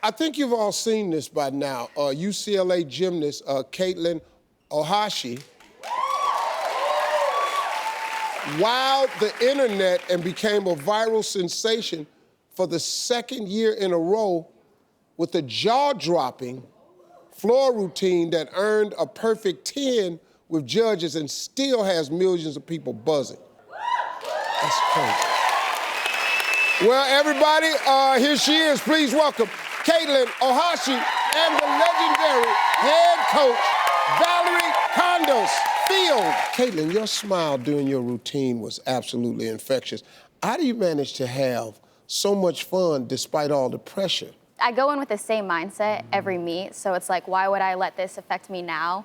I think you've all seen this by now. UCLA gymnast Katelyn Ohashi wowed the internet and became a viral sensation for the second year in a row with a jaw-dropping floor routine that earned a perfect 10 with judges and still has millions of people buzzing. That's crazy. Well, everybody, here she is. Please welcome Katelyn Ohashi and the legendary head coach, Valerie Kondos. Katelyn, your smile during your routine was absolutely infectious. How do you manage to have so much fun despite all the pressure? I go in with the same mindset every meet, so it's like, why would I let this affect me now?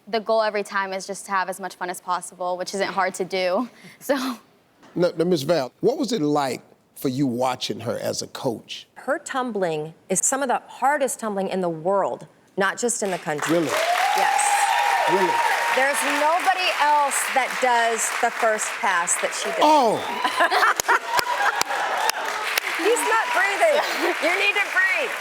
The goal every time is just to have as much fun as possible, which isn't hard to do, so. Now, Ms. Val, what was it like for you watching her as a coach? Her tumbling is some of the hardest tumbling in the world, not just in the country. Really? Yes. Really? There's nobody else that does the first pass that she does. Oh! He's not breathing. You need to breathe.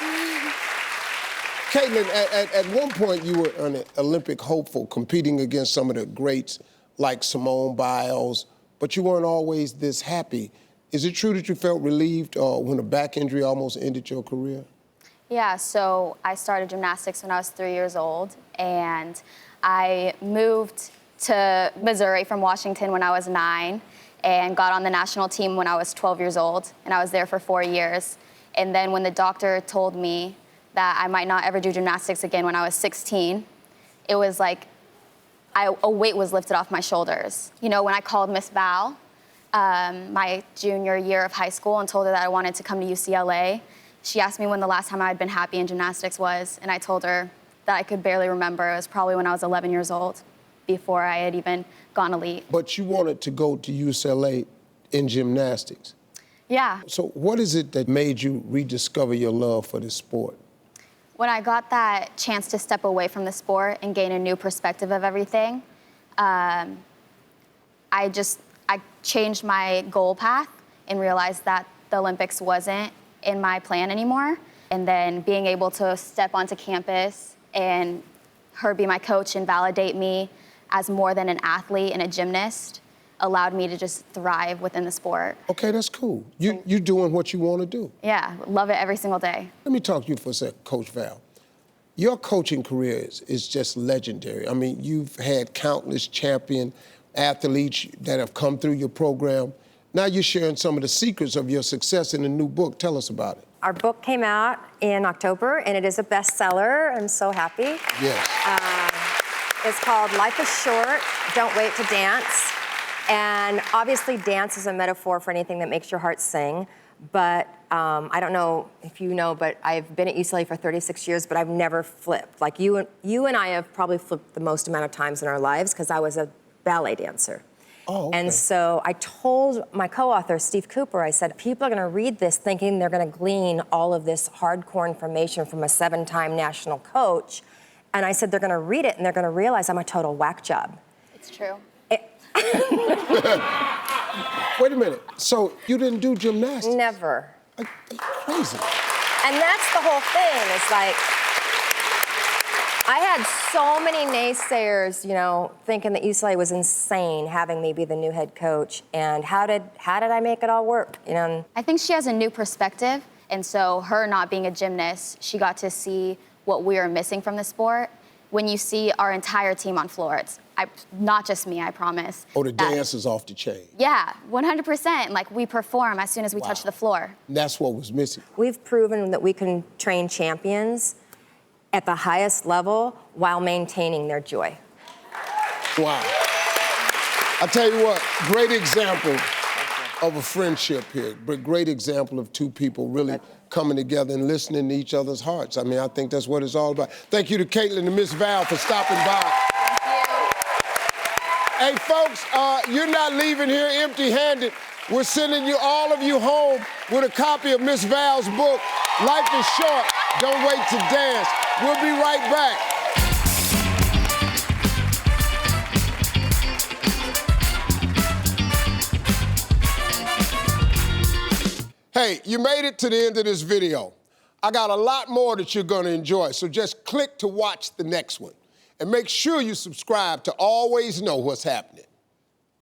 Katelyn, at one point you were an Olympic hopeful, competing against some of the greats like Simone Biles, but you weren't always this happy. Is it true that you felt relieved when a back injury almost ended your career? Yeah, so I started gymnastics when I was 3 years old, and I moved to Missouri from Washington when I was 9 and got on the national team when I was 12 years old, and I was there for 4 years. And then when the doctor told me that I might not ever do gymnastics again when I was 16, it was like a weight was lifted off my shoulders. You know, when I called Miss Val my junior year of high school and told her that I wanted to come to UCLA, she asked me when the last time I had been happy in gymnastics was, and I told her that I could barely remember. It was probably when I was 11 years old, before I had even gone elite. But you wanted to go to UCLA in gymnastics. Yeah. So what is it that made you rediscover your love for this sport? When I got that chance to step away from the sport and gain a new perspective of everything, I changed my goal path and realized that the Olympics wasn't in my plan anymore. And then being able to step onto campus and her be my coach and validate me as more than an athlete and a gymnast allowed me to just thrive within the sport. Okay, that's cool. You're doing what you want to do. Yeah, love it every single day. Let me talk to you for a second, Coach Val. Your coaching career is just legendary. I mean, you've had countless champion athletes that have come through your program. Now you're sharing some of the secrets of your success in a new book. Tell us about it. Our book came out in October, and it is a bestseller. I'm so happy. Yes. It's called Life is Short, Don't Wait to Dance. And obviously dance is a metaphor for anything that makes your heart sing. But I don't know if you know, but I've been at UCLA for 36 years, but I've never flipped. Like you and I have probably flipped the most amount of times in our lives because I was a ballet dancer. Oh, okay. And so I told my co-author, Steve Cooper, I said, people are gonna read this thinking they're gonna glean all of this hardcore information from a 7-time national coach. And I said, they're gonna read it and they're gonna realize I'm a total whack job. It's true. Wait a minute. So you didn't do gymnastics? Never. Are you crazy? And that's the whole thing. It's like, I had so many naysayers, you know, thinking that UCLA was insane having me be the new head coach. And how did I make it all work? You know? I think she has a new perspective, and so her not being a gymnast, she got to see what we are missing from the sport. When you see our entire team on floor, it's not just me, I promise. Oh, the dance is off the chain. Yeah, 100%. Like, we perform as soon as we touch the floor. That's what was missing. We've proven that we can train champions at the highest level while maintaining their joy. Wow. I tell you what, great example of a friendship here, but great example of two people really coming together and listening to each other's hearts. I mean, I think that's what it's all about. Thank you to Katelyn and Miss Val for stopping by. Hey, folks, you're not leaving here empty-handed. We're sending you, all of you, home with a copy of Miss Val's book, Life is Short, Don't Wait to Dance. We'll be right back. Hey, you made it to the end of this video. I got a lot more that you're gonna enjoy, so just click to watch the next one. And make sure you subscribe to always know what's happening.